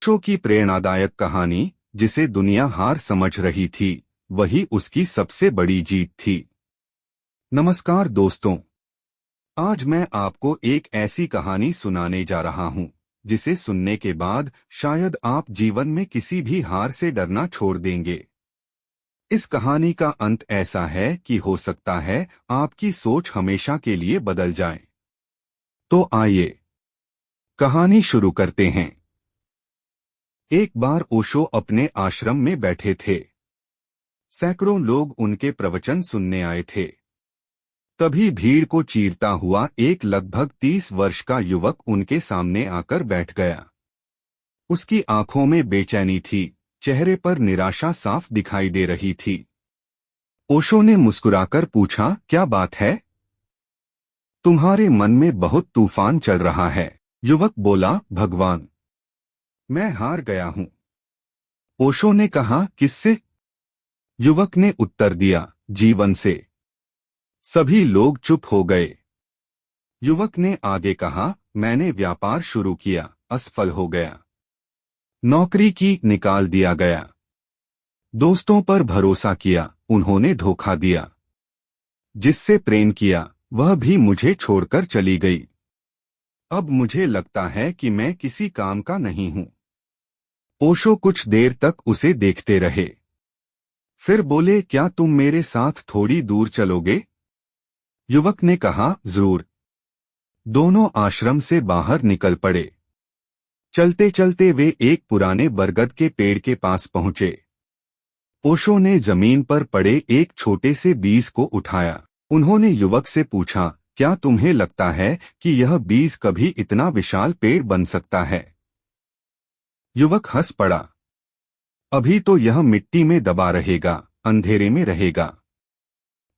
बच्चों की प्रेरणादायक कहानी, जिसे दुनिया हार समझ रही थी, वही उसकी सबसे बड़ी जीत थी। नमस्कार दोस्तों, आज मैं आपको एक ऐसी कहानी सुनाने जा रहा हूं, जिसे सुनने के बाद शायद आप जीवन में किसी भी हार से डरना छोड़ देंगे। इस कहानी का अंत ऐसा है कि हो सकता है आपकी सोच हमेशा के लिए बदल जाए। तो आइए कहानी शुरू करते हैं। एक बार ओशो अपने आश्रम में बैठे थे। सैकड़ों लोग उनके प्रवचन सुनने आए थे। तभी भीड़ को चीरता हुआ एक लगभग 30 वर्ष का युवक उनके सामने आकर बैठ गया। उसकी आंखों में बेचैनी थी, चेहरे पर निराशा साफ दिखाई दे रही थी। ओशो ने मुस्कुराकर पूछा, क्या बात है? तुम्हारे मन में बहुत तूफान चल रहा है। युवक बोला, भगवान, मैं हार गया हूं। ओशो ने कहा, किससे? युवक ने उत्तर दिया, जीवन से। सभी लोग चुप हो गए। युवक ने आगे कहा, मैंने व्यापार शुरू किया, असफल हो गया। नौकरी की, निकाल दिया गया। दोस्तों पर भरोसा किया, उन्होंने धोखा दिया। जिससे प्रेम किया, वह भी मुझे छोड़कर चली गई। अब मुझे लगता है कि मैं किसी काम का नहीं हूं। ओशो कुछ देर तक उसे देखते रहे। फिर बोले, क्या तुम मेरे साथ थोड़ी दूर चलोगे? युवक ने कहा, जरूर। दोनों आश्रम से बाहर निकल पड़े। चलते चलते वे एक पुराने बरगद के पेड़ के पास पहुंचे। ओशो ने जमीन पर पड़े एक छोटे से बीज को उठाया। उन्होंने युवक से पूछा, क्या तुम्हें लगता है कि यह बीज कभी इतना विशाल पेड़ बन सकता है? युवक हंस पड़ा। अभी तो यह मिट्टी में दबा रहेगा, अंधेरे में रहेगा।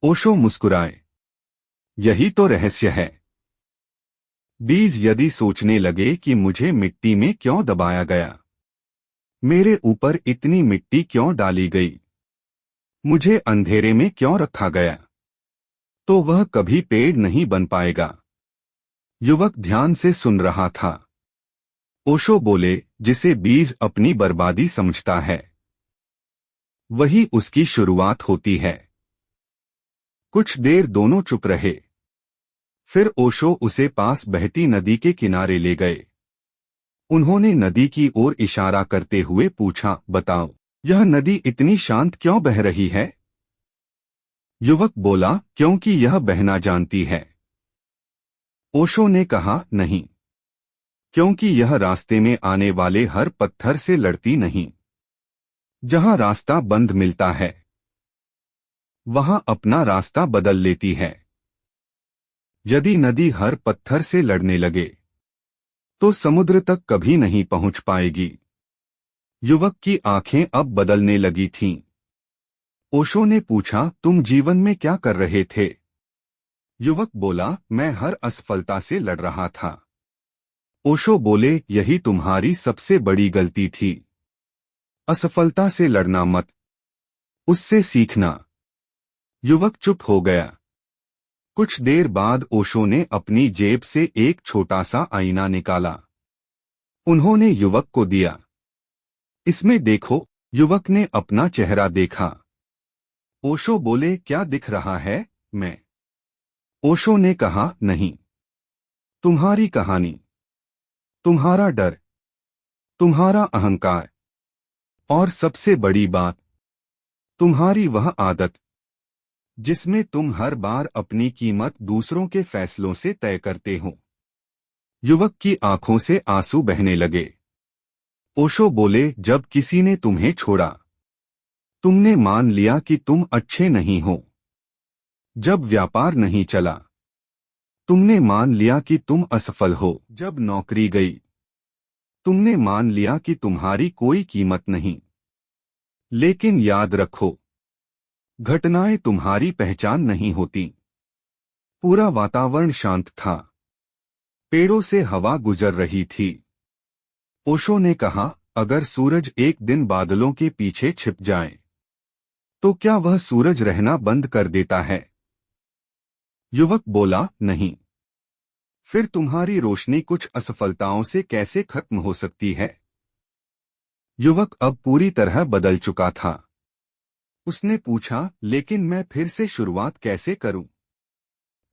ओशो मुस्कुराए। यही तो रहस्य है। बीज यदि सोचने लगे कि मुझे मिट्टी में क्यों दबाया गया, मेरे ऊपर इतनी मिट्टी क्यों डाली गई, मुझे अंधेरे में क्यों रखा गया, तो वह कभी पेड़ नहीं बन पाएगा। युवक ध्यान से सुन रहा था। ओशो बोले, जिसे बीज अपनी बर्बादी समझता है, वही उसकी शुरुआत होती है। कुछ देर दोनों चुप रहे। फिर ओशो उसे पास बहती नदी के किनारे ले गए। उन्होंने नदी की ओर इशारा करते हुए पूछा, बताओ, यह नदी इतनी शांत क्यों बह रही है? युवक बोला, क्योंकि यह बहना जानती है। ओशो ने कहा, नहीं, क्योंकि यह रास्ते में आने वाले हर पत्थर से लड़ती नहीं। जहां रास्ता बंद मिलता है, वहां अपना रास्ता बदल लेती है। यदि नदी हर पत्थर से लड़ने लगे, तो समुद्र तक कभी नहीं पहुंच पाएगी। युवक की आंखें अब बदलने लगी थीं। ओशो ने पूछा, तुम जीवन में क्या कर रहे थे? युवक बोला, मैं हर असफलता से लड़ रहा था। ओशो बोले, यही तुम्हारी सबसे बड़ी गलती थी। असफलता से लड़ना मत, उससे सीखना। युवक चुप हो गया। कुछ देर बाद ओशो ने अपनी जेब से एक छोटा सा आईना निकाला। उन्होंने युवक को दिया। इसमें देखो। युवक ने अपना चेहरा देखा। ओशो बोले, क्या दिख रहा है? मैं। ओशो ने कहा, नहीं, तुम्हारी कहानी, तुम्हारा डर, तुम्हारा अहंकार, और सबसे बड़ी बात, तुम्हारी वह आदत जिसमें तुम हर बार अपनी कीमत दूसरों के फैसलों से तय करते हो। युवक की आंखों से आंसू बहने लगे। ओशो बोले, जब किसी ने तुम्हें छोड़ा, तुमने मान लिया कि तुम अच्छे नहीं हो। जब व्यापार नहीं चला, तुमने मान लिया कि तुम असफल हो। जब नौकरी गई, तुमने मान लिया कि तुम्हारी कोई कीमत नहीं। लेकिन याद रखो, घटनाएं तुम्हारी पहचान नहीं होती। पूरा वातावरण शांत था। पेड़ों से हवा गुजर रही थी। ओशो ने कहा, अगर सूरज एक दिन बादलों के पीछे छिप जाए, तो क्या वह सूरज रहना बंद कर देता है? युवक बोला, नहीं। फिर तुम्हारी रोशनी कुछ असफलताओं से कैसे खत्म हो सकती है? युवक अब पूरी तरह बदल चुका था। उसने पूछा, लेकिन मैं फिर से शुरुआत कैसे करूं?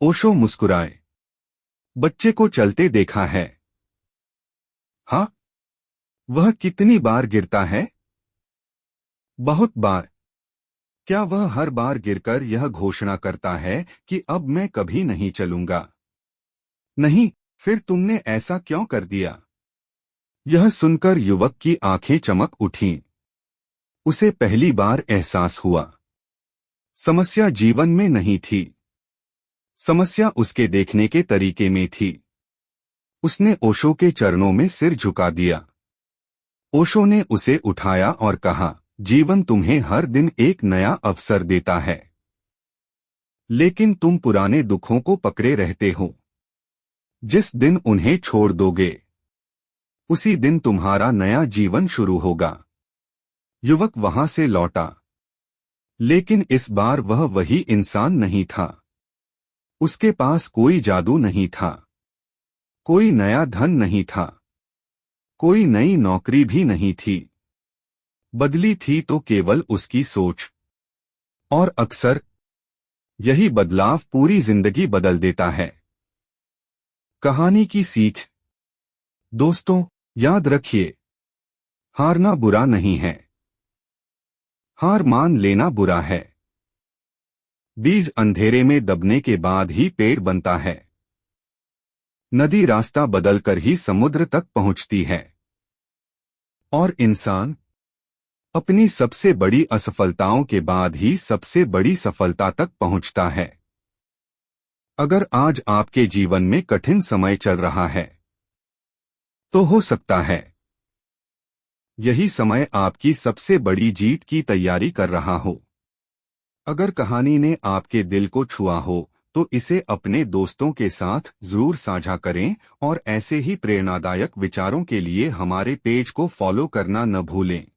ओशो मुस्कुराए। बच्चे को चलते देखा है? हाँ। वह कितनी बार गिरता है? बहुत बार। क्या वह हर बार गिरकर यह घोषणा करता है कि अब मैं कभी नहीं चलूंगा? नहीं। फिर तुमने ऐसा क्यों कर दिया? यह सुनकर युवक की आंखें चमक उठीं। उसे पहली बार एहसास हुआ, समस्या जीवन में नहीं थी, समस्या उसके देखने के तरीके में थी। उसने ओशो के चरणों में सिर झुका दिया। ओशो ने उसे उठाया और कहा, जीवन तुम्हें हर दिन एक नया अवसर देता है, लेकिन तुम पुराने दुखों को पकड़े रहते हो। जिस दिन उन्हें छोड़ दोगे, उसी दिन तुम्हारा नया जीवन शुरू होगा। युवक वहां से लौटा, लेकिन इस बार वह वही इंसान नहीं था। उसके पास कोई जादू नहीं था, कोई नया धन नहीं था, कोई नई नौकरी भी नहीं थी। बदली थी तो केवल उसकी सोच। और अक्सर यही बदलाव पूरी जिंदगी बदल देता है। कहानी की सीख। दोस्तों, याद रखिए, हारना बुरा नहीं है, हार मान लेना बुरा है। बीज अंधेरे में दबने के बाद ही पेड़ बनता है। नदी रास्ता बदलकर ही समुद्र तक पहुंचती है। और इंसान अपनी सबसे बड़ी असफलताओं के बाद ही सबसे बड़ी सफलता तक पहुंचता है। अगर आज आपके जीवन में कठिन समय चल रहा है, तो हो सकता है यही समय आपकी सबसे बड़ी जीत की तैयारी कर रहा हो। अगर कहानी ने आपके दिल को छुआ हो, तो इसे अपने दोस्तों के साथ जरूर साझा करें और ऐसे ही प्रेरणादायक विचारों के लिए हमारे पेज को फॉलो करना न भूलें।